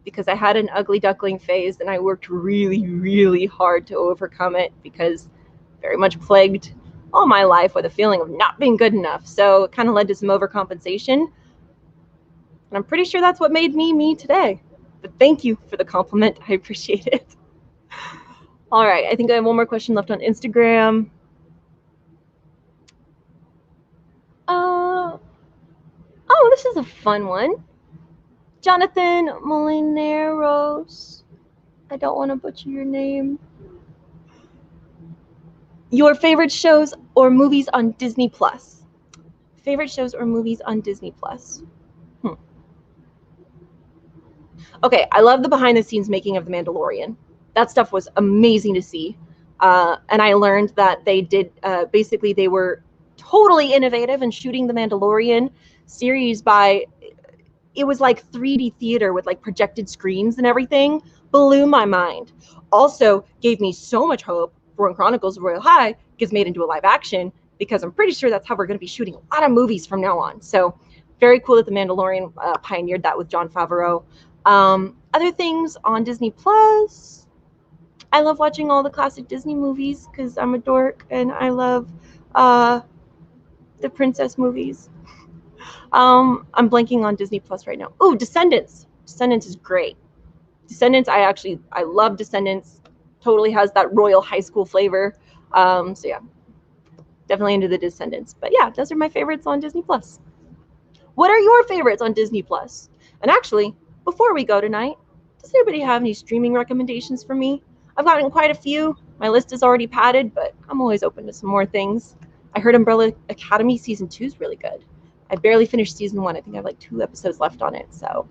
A: Because I had an ugly duckling phase and I worked really, really hard to overcome it because very much plagued all my life with a feeling of not being good enough. So it kind of led to some overcompensation. And I'm pretty sure that's what made me today. But thank you for the compliment. I appreciate it. All right, I think I have one more question left on Instagram. Oh, this is a fun one. Jonathan Molineros. I don't want to butcher your name. Your favorite shows or movies on Disney Plus? Favorite shows or movies on Disney Plus? Okay, I love the behind the scenes making of The Mandalorian. That stuff was amazing to see. And I learned that they did, basically they were totally innovative in shooting The Mandalorian series by, it was like 3D theater with like projected screens and everything. Blew my mind. Also gave me so much hope for when Chronicles of Royal High gets made into a live action, because I'm pretty sure that's how we're going to be shooting a lot of movies from now on. So very cool that The Mandalorian pioneered that with Jon Favreau. Other things on Disney Plus, I love watching all the classic Disney movies because I'm a dork and I love the princess movies. I'm blanking on Disney Plus right now. Oh, Descendants. Descendants is great. Descendants, I love Descendants. Totally has that royal high school flavor. So yeah, definitely into the Descendants. But yeah, those are my favorites on Disney Plus. What are your favorites on Disney Plus? And actually, before we go tonight, does anybody have any streaming recommendations for me? I've gotten quite a few. My list is already padded, but I'm always open to some more things. I heard Umbrella Academy Season 2 is really good. I barely finished Season 1. I think I have like 2 episodes left on it, so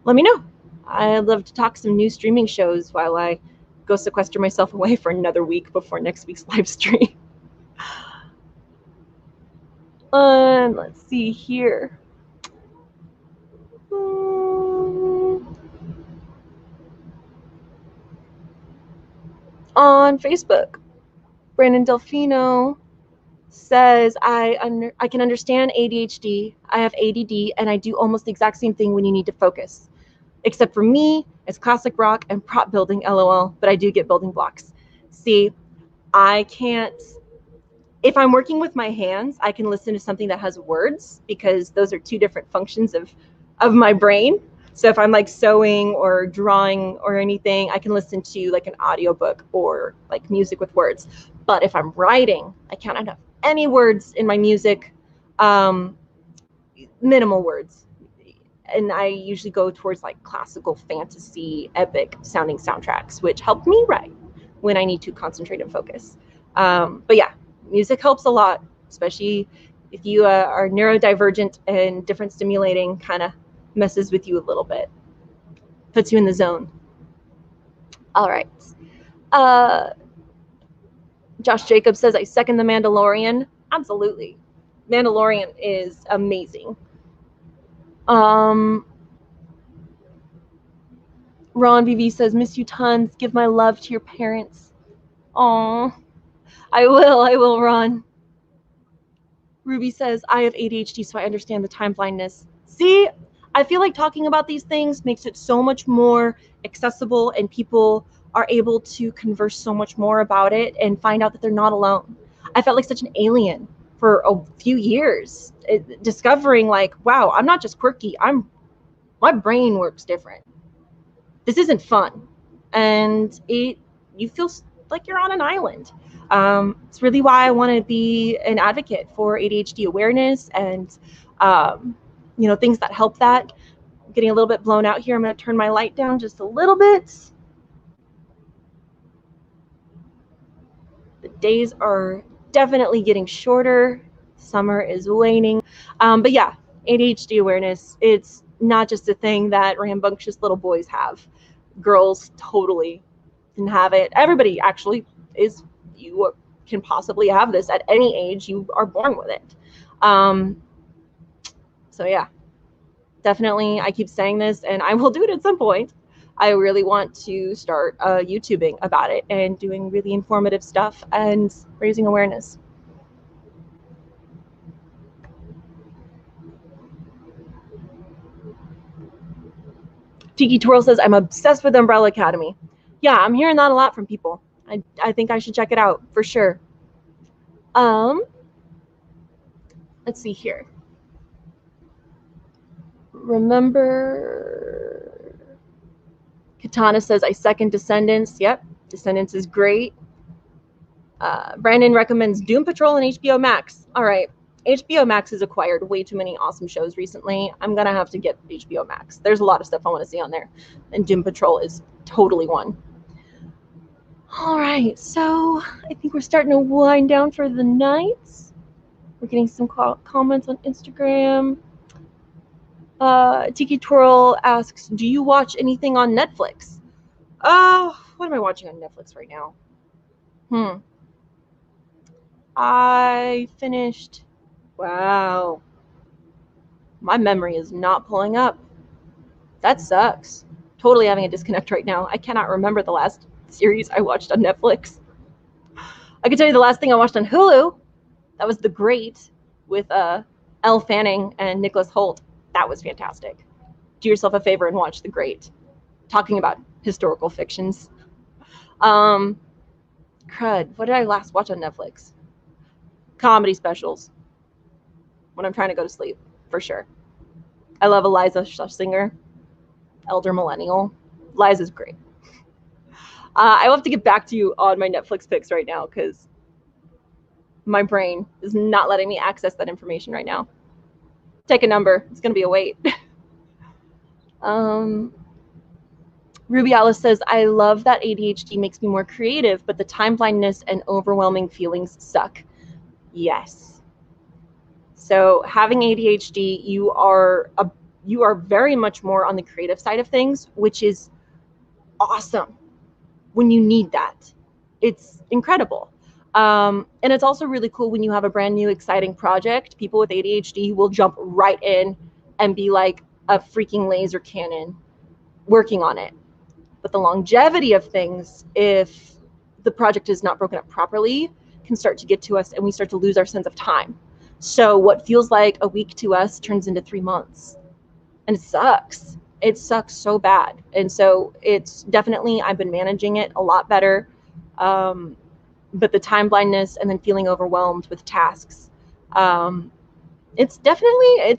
A: let me know. I'd love to talk some new streaming shows while I go sequester myself away for another week before next week's live stream. Let's see here. On Facebook, Brandon Delfino says, I can understand ADHD. I have ADD, and I do almost the exact same thing when you need to focus. Except for me, it's classic rock and prop building, LOL, but I do get building blocks. See, I can't, if I'm working with my hands, I can listen to something that has words because those are 2 different functions of my brain. So if I'm like sewing or drawing or anything, I can listen to like an audiobook or like music with words. But if I'm writing, I can't have any words in my music, minimal words. And I usually go towards like classical fantasy, epic sounding soundtracks, which help me write when I need to concentrate and focus. But yeah, music helps a lot, especially if you are neurodivergent, and different stimulating kind of messes with you a little bit, puts you in the zone. All right. Josh Jacobs says, I second The Mandalorian. Absolutely. Mandalorian is amazing. Ron VV says, miss you tons. Give my love to your parents. Aw. I will, Ron. Ruby says, I have ADHD, so I understand the time blindness. See, I feel like talking about these things makes it so much more accessible, and people are able to converse so much more about it and find out that they're not alone. I felt like such an alien for a few years, discovering like, wow, I'm not just quirky. My brain works different. This isn't fun, and you feel like you're on an island. It's really why I want to be an advocate for ADHD awareness and things that help that. I'm getting a little bit blown out here. I'm going to turn my light down just a little bit. The days are definitely getting shorter. Summer is waning. But yeah, ADHD awareness, it's not just a thing that rambunctious little boys have. Girls totally can have it. Everybody actually you can possibly have this at any age. You are born with it. So yeah, definitely, I keep saying this and I will do it at some point. I really want to start YouTubing about it and doing really informative stuff and raising awareness. Tiki Twirl says, I'm obsessed with Umbrella Academy. Yeah, I'm hearing that a lot from people. I think I should check it out for sure. Let's see here. Remember, Katana says, I second Descendants. Yep, Descendants is great. Brandon recommends Doom Patrol and HBO Max. All right, HBO Max has acquired way too many awesome shows recently. I'm going to have to get HBO Max. There's a lot of stuff I want to see on there, and Doom Patrol is totally one. All right, so I think we're starting to wind down for the night. We're getting some comments on Instagram. Tiki Twirl asks, do you watch anything on Netflix? What am I watching on Netflix right now? I finished, wow. My memory is not pulling up. That sucks. Totally having a disconnect right now. I cannot remember the last series I watched on Netflix. I can tell you the last thing I watched on Hulu. That was The Great with Elle Fanning and Nicholas Hoult. That was fantastic. Do yourself a favor and watch The Great. Talking about historical fictions. Crud. What did I last watch on Netflix? Comedy specials. When I'm trying to go to sleep, for sure. I love Eliza Schlesinger, elder millennial. Liza's great. I will have to get back to you on my Netflix picks right now because my brain is not letting me access that information right now. Take a number. It's going to be a wait. Ruby Alice says, I love that ADHD makes me more creative, but the time blindness and overwhelming feelings suck. Yes. So having ADHD, you are very much more on the creative side of things, which is awesome when you need that. It's incredible. And it's also really cool when you have a brand new, exciting project. People with ADHD will jump right in and be like a freaking laser cannon working on it. But the longevity of things, if the project is not broken up properly, can start to get to us and we start to lose our sense of time. So what feels like a week to us turns into 3 months. And it sucks. It sucks so bad. And so it's definitely, I've been managing it a lot better. But the time blindness and then feeling overwhelmed with tasks, it's definitely,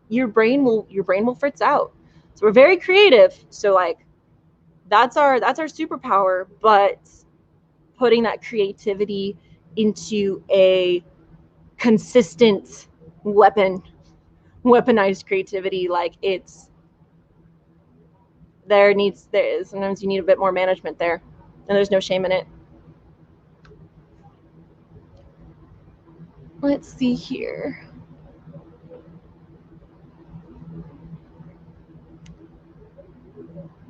A: your brain will fritz out. So we're very creative. So like, that's our superpower, but putting that creativity into a consistent weaponized creativity, like sometimes you need a bit more management there, and there's no shame in it. Let's see here.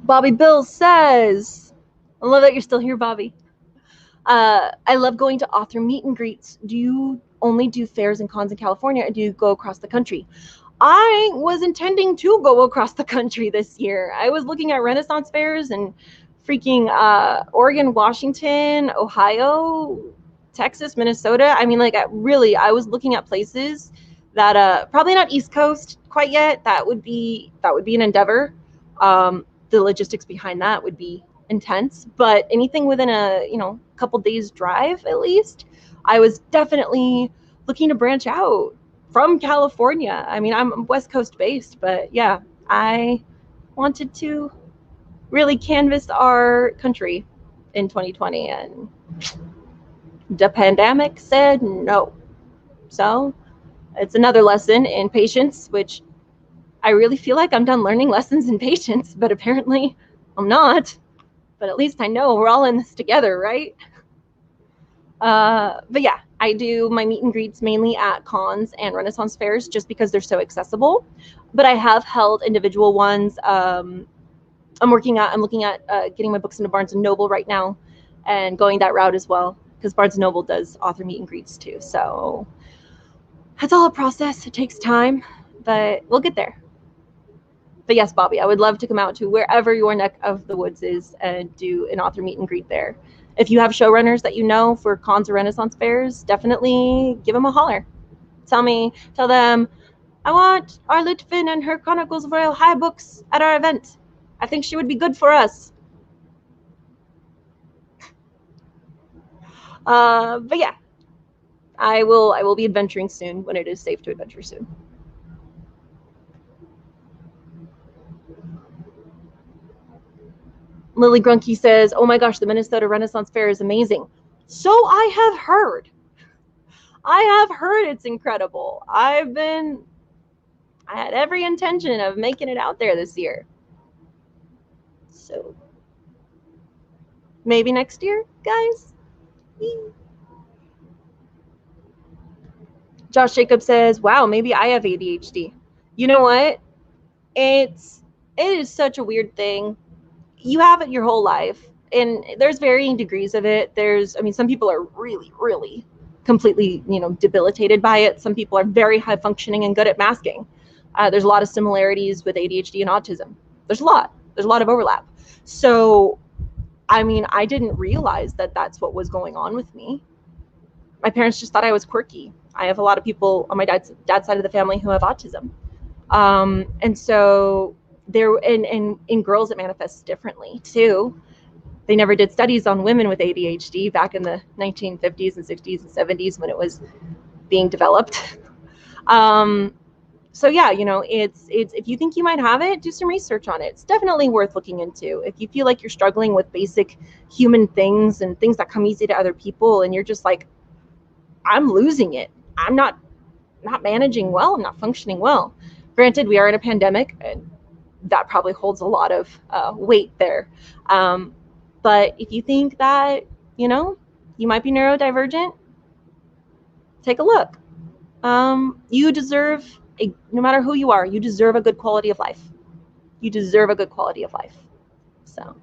A: Bobby Bill says, I love that you're still here, Bobby. I love going to author meet and greets. Do you only do fairs and cons in California, or do you go across the country? I was intending to go across the country this year. I was looking at Renaissance fairs and freaking Oregon, Washington, Ohio, Texas, Minnesota. I mean, like, I was looking at places that probably not East Coast quite yet. That would be an endeavor. The logistics behind that would be intense, but anything within a, couple days drive at least, I was definitely looking to branch out from California. I mean, I'm West Coast based, but yeah, I wanted to really canvass our country in 2020, and the pandemic said no. So it's another lesson in patience, which I really feel like I'm done learning lessons in patience, but apparently I'm not. But at least I know we're all in this together, right? But yeah, I do my meet and greets mainly at cons and Renaissance fairs just because they're so accessible. But I have held individual ones. I'm looking at getting my books into Barnes and Noble right now and going that route as well, because Barnes and Noble does author meet and greets too. So it's all a process. It takes time, but we'll get there. But yes, Bobby, I would love to come out to wherever your neck of the woods is and do an author meet and greet there. If you have showrunners that you know for cons or Renaissance fairs, definitely give them a holler. Tell them, I want our Litfin and her Chronicles of Royal High books at our event. I think she would be good for us. But yeah, I will be adventuring soon when it is safe to adventure soon. Lily Grunke says, oh my gosh, the Minnesota Renaissance Fair is amazing. So I have heard. It's incredible. I had every intention of making it out there this year. So maybe next year, guys. Josh Jacobs says, wow, maybe I have ADHD. You know what? It is such a weird thing. You have it your whole life, and there's varying degrees of it. Some people are really, really completely, debilitated by it. Some people are very high functioning and good at masking. There's a lot of similarities with ADHD and autism. There's a lot of overlap. So, I didn't realize that that's what was going on with me. My parents just thought I was quirky. I have a lot of people on my dad's side of the family who have autism. And so in girls it manifests differently too. They never did studies on women with ADHD back in the 1950s and 60s and 70s when it was being developed. So yeah, it's if you think you might have it, do some research on it. It's definitely worth looking into. If you feel like you're struggling with basic human things and things that come easy to other people, and you're just like, I'm losing it. I'm not managing well. I'm not functioning well. Granted, we are in a pandemic, and that probably holds a lot of weight there. But if you think that, you might be neurodivergent, take a look. You deserve, no matter who you are, you deserve a good quality of life. You deserve a good quality of life. So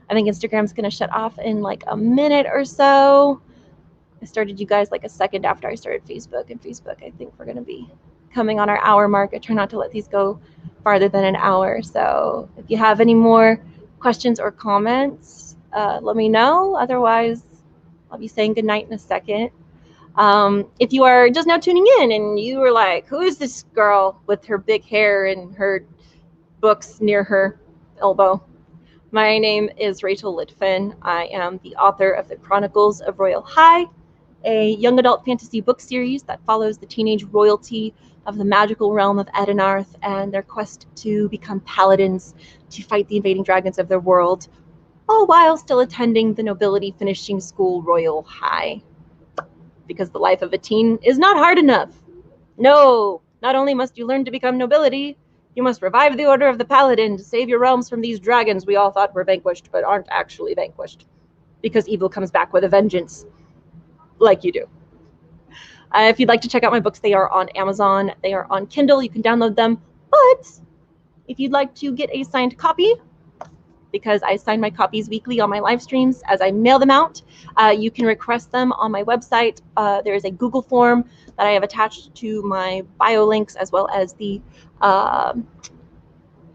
A: I think Instagram's going to shut off in like a minute or so. I started you guys like a second after I started Facebook, and Facebook, I think we're going to be coming on our hour mark. I try not to let these go farther than an hour. So if you have any more questions or comments, let me know. Otherwise, I'll be saying goodnight in a second. If you are just now tuning in and you are like, who is this girl with her big hair and her books near her elbow? My name is Rachel Litfin. I am the author of the Chronicles of Royal High, a young adult fantasy book series that follows the teenage royalty of the magical realm of Edenarth and their quest to become paladins to fight the invading dragons of their world, all while still attending the nobility finishing school Royal High. Because the life of a teen is not hard enough. No, not only must you learn to become nobility, you must revive the Order of the Paladin to save your realms from these dragons we all thought were vanquished, but aren't actually vanquished. Because evil comes back with a vengeance. Like you do. If you'd like to check out my books, they are on Amazon. They are on Kindle. You can download them. But if you'd like to get a signed copy, because I sign my copies weekly on my live streams as I mail them out, you can request them on my website. There is a Google form that I have attached to my bio links, as well as the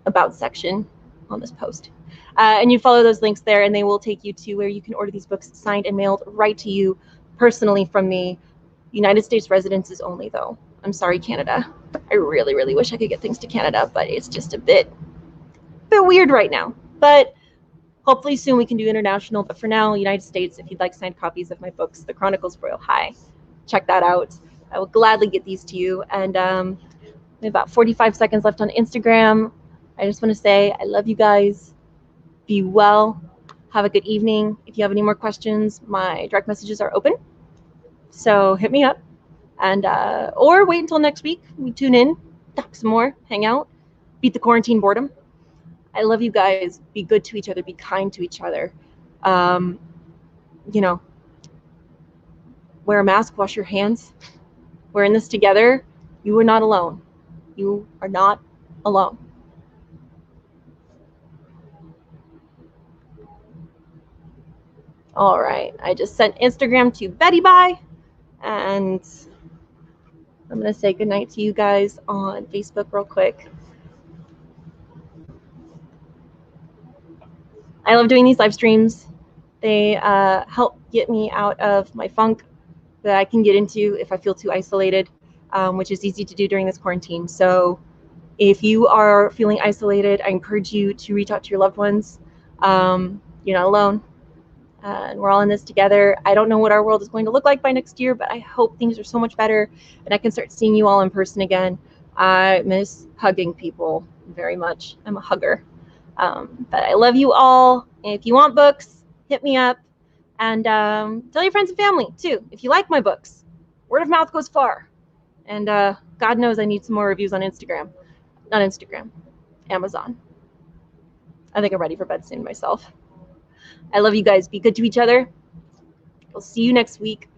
A: about section on this post. And you follow those links there, and they will take you to where you can order these books signed and mailed right to you personally from me. United States residences only, though. I'm sorry, Canada. I really, really wish I could get things to Canada, but it's just a bit weird right now. But Hopefully soon we can do international, but for now, United States, if you'd like signed copies of my books, The Chronicles of Royal High, check that out. I will gladly get these to you. And we have about 45 seconds left on Instagram. I just want to say I love you guys. Be well. Have a good evening. If you have any more questions, my direct messages are open. So hit me up. And or wait until next week. We tune in, talk some more, hang out, beat the quarantine boredom. I love you guys. Be good to each other. Be kind to each other. You know, wear a mask, wash your hands. We're in this together. You are not alone. You are not alone. All right. I just sent Instagram to Betty Bye. And I'm going to say goodnight to you guys on Facebook real quick. I love doing these live streams. They help get me out of my funk that I can get into if I feel too isolated, which is easy to do during this quarantine. So if you are feeling isolated, I encourage you to reach out to your loved ones. You're not alone. And we're all in this together. I don't know what our world is going to look like by next year, but I hope things are so much better and I can start seeing you all in person again. I miss hugging people very much. I'm a hugger. But I love you all. If you want books, hit me up. And tell your friends and family, too, if you like my books. Word of mouth goes far. And God knows I need some more reviews on Instagram. Not Instagram, Amazon. I think I'm ready for bed soon myself. I love you guys. Be good to each other. I'll see you next week.